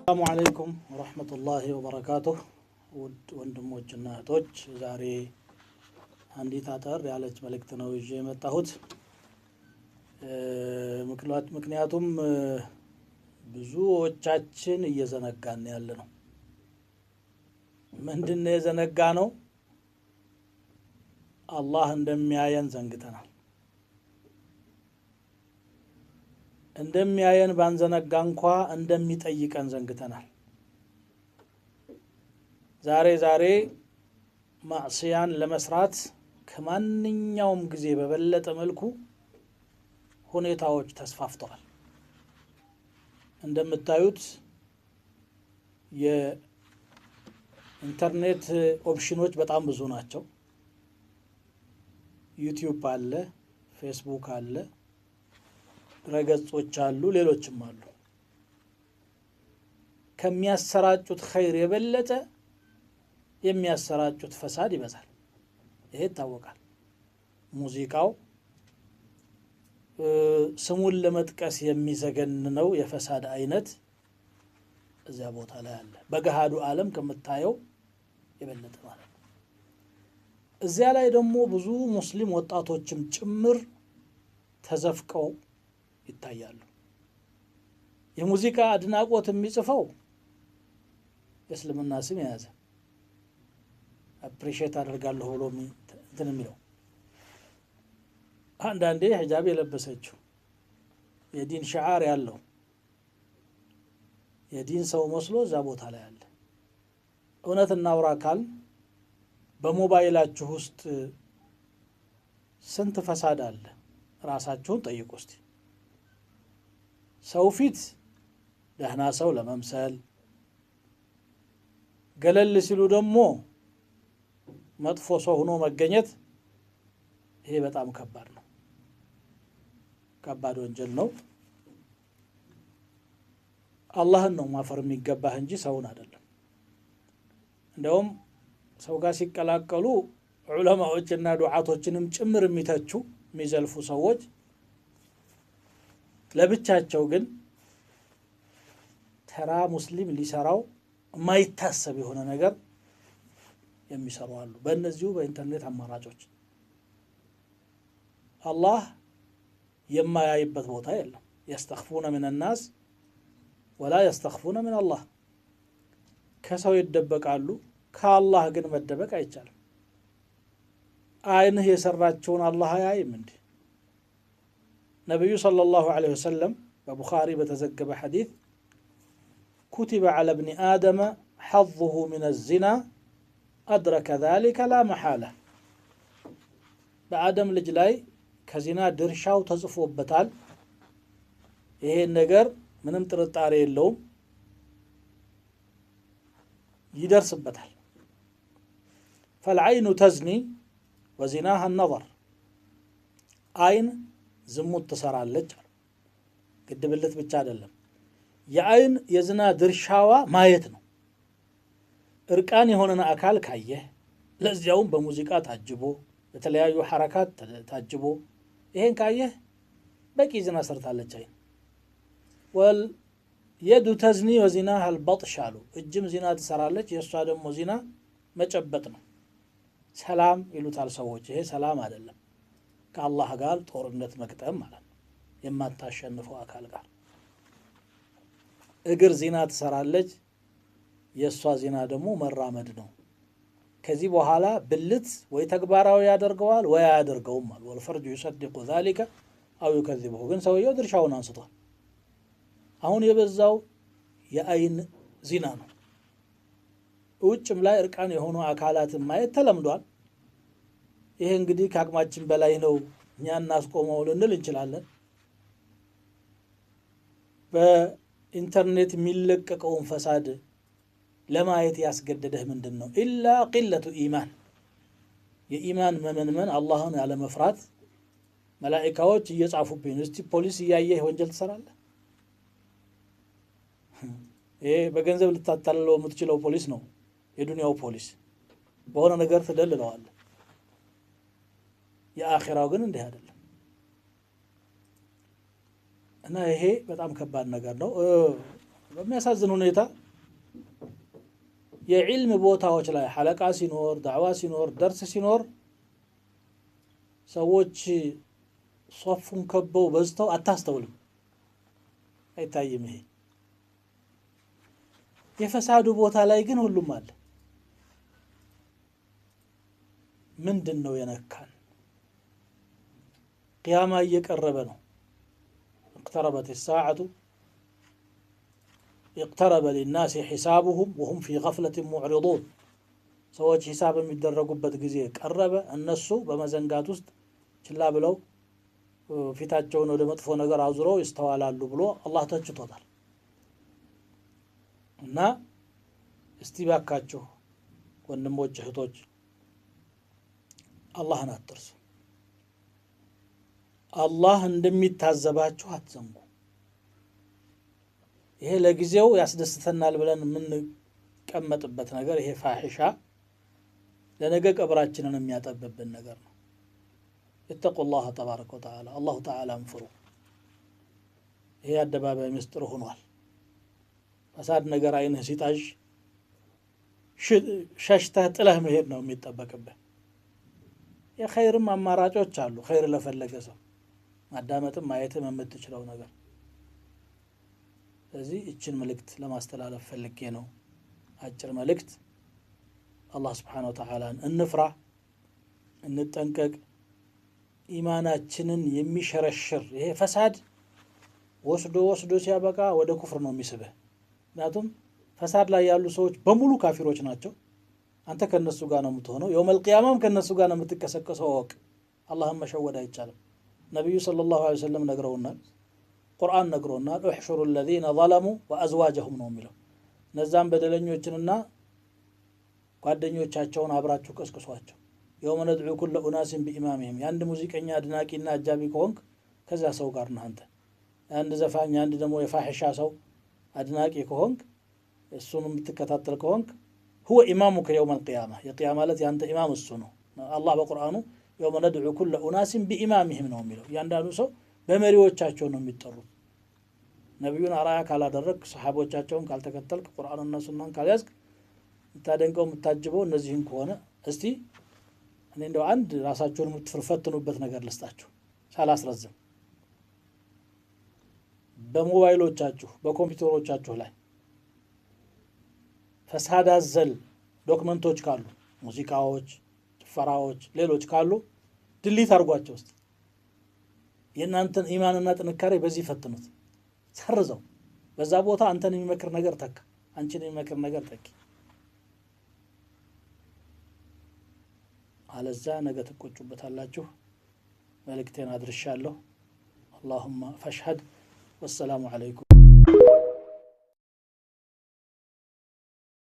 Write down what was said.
السلام عليكم ورحمة الله وبركاته ወንድሞችና እህቶች ዛሬ አንዲት አጠር ያለች መልእክት ነው ይዤ የመጣሁት። ምክንያቱም ብዙዎቻችን እየዘነጋን ያለ ነው። ምንድነው የዘነጋነው? አላህ እንደሚያየን ዘንግተናል። እንደሚያየን ባንዘነጋ እንኳን እንደሚጠይቀን ዘንግተናል። ዛሬ ማዕሲያን ለመስራት ከማንኛውም ጊዜ በበለጠ መልኩ ሁኔታዎች ተስፋፍተዋል። እንደምታዩት የኢንተርኔት ኦፕሽኖች በጣም ብዙ ናቸው። ዩቲዩብ አለ፣ ፌስቡክ አለ፣ ድረገጾች አሉ፣ ሌሎችም አሉ። ከሚያሰራጩት ኸይር የበለጠ የሚያሰራጩት ፈሳድ ይበዛል። ይሄ ይታወቃል። ሙዚቃው ስሙን ለመጥቀስ የሚዘገንነው የፈሳድ አይነት እዚያ ቦታ ላይ አለ። በገሃዱ ዓለም ከምታየው የበለጠ ማለት ነው። እዚያ ላይ ደግሞ ብዙ ሙስሊም ወጣቶችም ጭምር ተዘፍቀው ይታያሉ። የሙዚቃ አድናቆት የሚጽፈው የእስልምና ስም የያዘ አፕሪሼት አደርጋለሁ ብሎ እንትን የሚለው አንዳንዴ ሂጃብ የለበሰችው የዲን ሽዓር ያለው የዲን ሰው መስሎ እዛ ቦታ ላይ አለ። እውነት እናውራ ካል በሞባይላችሁ ውስጥ ስንት ፈሳድ አለ? ራሳችሁን ጠይቁ እስቲ። ሰው ፊት ደህና ሰው ለመምሰል ገለል ሲሉ ደግሞ መጥፎ ሰው ሆኖ መገኘት፣ ይሄ በጣም ከባድ ነው። ከባድ ወንጀል ነው። አላህን ነው ማፈር የሚገባህ እንጂ ሰውን አይደለም። እንደውም ሰው ጋር ሲቀላቀሉ ዑለማዎችና ዱዓቶችንም ጭምር የሚተቹ የሚዘልፉ ሰዎች ለብቻቸው ግን ተራ ሙስሊም ሊሰራው የማይታሰብ የሆነ ነገር የሚሰሩ አሉ። በእነዚሁ በኢንተርኔት አማራጮች አላህ የማያይበት ቦታ የለም። يستخفون من الناس ولا يستخفون من الله። ከሰው ይደበቃሉ፣ ከአላህ ግን መደበቅ አይቻልም። አይንህ የሰራቸውን አላህ አያይም እንዴ? ነብዩ ሰለላሁ ዐለይሂ ወሰለም በቡኻሪ በተዘገበ ሐዲስ كتب على ابن آدم حظه من الزنا أدرك ذلك لا محالة። በአደም ልጅ ላይ ከዚና ድርሻው ተጽፎበታል። ይሄን ነገር ምንም ጥርጣሬ የለውም፣ ይደርስበታል። فالعين تزني وزناها النظر። አይን ዝሙት ትሰራለች። ግድብልት ብቻ አይደለም፣ የአይን የዝና ድርሻዋ ማየት ነው። እርቃን የሆነን አካል ካየህ፣ ለዚያውም በሙዚቃ ታጅቦ በተለያዩ ሐረካት ታጅቦ ይሄን ካየህ በቂ ዝና ሰርታለች አይን። ወልየዱ ተዝኒ ወዚናሃ አልበጥሽ አሉ። እጅም ዚና ትሰራለች፣ የእሷ ደግሞ ዚና መጨበጥ ነው። ሰላም ይሉታል ሰዎች። ይሄ ሰላም አይደለም፣ ከአላህ ጋር ጦርነት መቅጠም ማለት ነው፣ የማታሸንፈው አካል ጋር። እግር ዚና ትሰራለች፣ የእሷ ዚና ደግሞ መራመድ ነው። ከዚህ በኋላ ብልት ወይ ተግባራዊ ያደርገዋል ወይ አያደርገውም አሉ። ወልፈርጁ ይሰድቁ ذلك አው ይከذبه። ግን ሰውየው ድርሻውን አንስቷል። አሁን የበዛው የአይን ዚና ነው። ውጭም ላይ እርቃን የሆኑ አካላትን ማየት ተለምዷል። ይሄ እንግዲህ ከአቅማችን በላይ ነው፣ እኛ እናስቆመው ልንል እንችላለን። በኢንተርኔት የሚለቀቀውን ፈሳድ ለማየት ያስገደደህ ምንድን ነው? ኢላ ቂለቱ ኢማን፣ የኢማን መመንመን፣ አላህን ያለ መፍራት። መላኢካዎች እየጻፉብኝ እስቲ ፖሊስ እያየህ ወንጀል ትሰራለህ? ይሄ በገንዘብ ልታታልለው የምትችለው ፖሊስ ነው፣ የዱንያው ፖሊስ። በሆነ ነገር ትደልለዋለህ። የአኺራው ግን እንዲህ አይደለም። እና ይሄ በጣም ከባድ ነገር ነው። በሚያሳዝን ሁኔታ የዕልም ቦታዎች ላይ ሐለቃ ሲኖር ዳዕዋ ሲኖር ደርስ ሲኖር ሰዎች ሶፉን ከበው በዝተው አታስተውልም አይታይም ይሄ የፈሳዱ ቦታ ላይ ግን ሁሉም አለ ምንድነው የነካን ቂያማ እየቀረበ ነው اقتربت الساعة اقترب للناس حسابهم وهم في غفلة معرضون ሰዎች ሂሳብ የሚደረጉበት ጊዜ ቀረበ እነሱ በመዘንጋት ውስጥ ችላ ብለው ፊታቸውን ወደ መጥፎ ነገር አዙረው ይስተዋላሉ ብሎ አላህ ተችቶታል እና እስቲ ባካችሁ ወንድሞች እህቶች አላህን አትርሱ አላህ እንደሚታዘባችሁ አትዘንጉ ይሄ ለጊዜው ያስደስተናል ብለን ምን ቀመጥበት ነገር ይሄ ፋሂሻ ለነገ ቀብራችንን የሚያጠብብን ነገር ነው اتقوا الله تبارك وتعالى الله تعالى انفروا ይሄ አደባባይ ምስጥር ሆኗል ፈሳድ ነገር አይነህ ሲጣጅ ሸሽተህ ጥለህ መሄድ ነው የሚጠበቅብህ የኸይርም አማራጮች አሉ ኸይር ለፈለገ ሰው ማዳመጥም ማየትም የምትችለው ነገር ስለዚህ እችን መልእክት ለማስተላለፍ ፈልጌ ነው አጭር መልእክት አላህ Subhanahu Wa Ta'ala እንፍራ እንጠንቀቅ ኢማናችንን የሚሸረሽር ይሄ ፈሳድ ወስዶ ሲያበቃ ወደ ኩፍር ነው የሚስበህ ምክንያቱም ፈሳድ ላይ ያሉ ሰዎች በሙሉ ካፊሮች ናቸው አንተ ከነሱ ጋር ነው የምትሆነው የውመል ቂያማም ከነሱ ጋር ነው የምትከሰከሰው ወቅ አላህም መሸወድ አይቻልም ነብዩ ሰለላሁ ዐለይሂ ወሰለም ነግረውናል ቁርአን ነግሮናል احشروا الذين ظلموا وازواجهم ነው የሚለው እነዛም በደለኞችንና ጓደኞቻቸውን አብራችሁ ቀስቅሷቸው يوم ندعو كل اناس بامامهم ያንድ ሙዚቀኛ አድናቂና አጃቢ ከሆንክ ከዛ ሰው ጋር ነህ አንተ አንድ ዘፋኝ አንድ ደግሞ የፋሂሻ ሰው አድናቂ ከሆንክ እሱን የምትከታተል ከሆንክ هو امامك يوم القيامه የቂያማ ማለት ያንተ ኢማም እሱ ነው አላህ በቁርአኑ يوم ندعو كل اناس بامامهم ነው የሚለው ያንዳንዱ ሰው በመሪዎቻቸው ነው የሚጠሩት ነብዩን አራያ ካላደረክ ሰሃቦቻቸውን ካልተከተልክ ቁርአንና ሱናን ካልያዝክ ታደንቀው የምታጅበው እነዚህን ከሆነ እስቲ እኔ እንደው አንድ ራሳችሁን የምትፈትኑበት ነገር ልስጣችሁ ሳላስረዝም በሞባይሎቻችሁ በኮምፒውተሮቻችሁ ላይ ፈሳድ አዘል ዶክመንቶች ካሉ ሙዚቃዎች ጭፈራዎች ሌሎች ካሉ ድሊት አድርጓቸው እስቲ የእናንተን ኢማንና ጥንካሬ በዚህ ፈትኑት ሰርዘው በዛ ቦታ አንተን የሚመክር ነገር ተካ አንቺን የሚመክር ነገር ተኪ አለዛ ነገ ተቆጩበታላችሁ መልእክቴን አድርሻለሁ اللهم فاشهد والسلام عليكم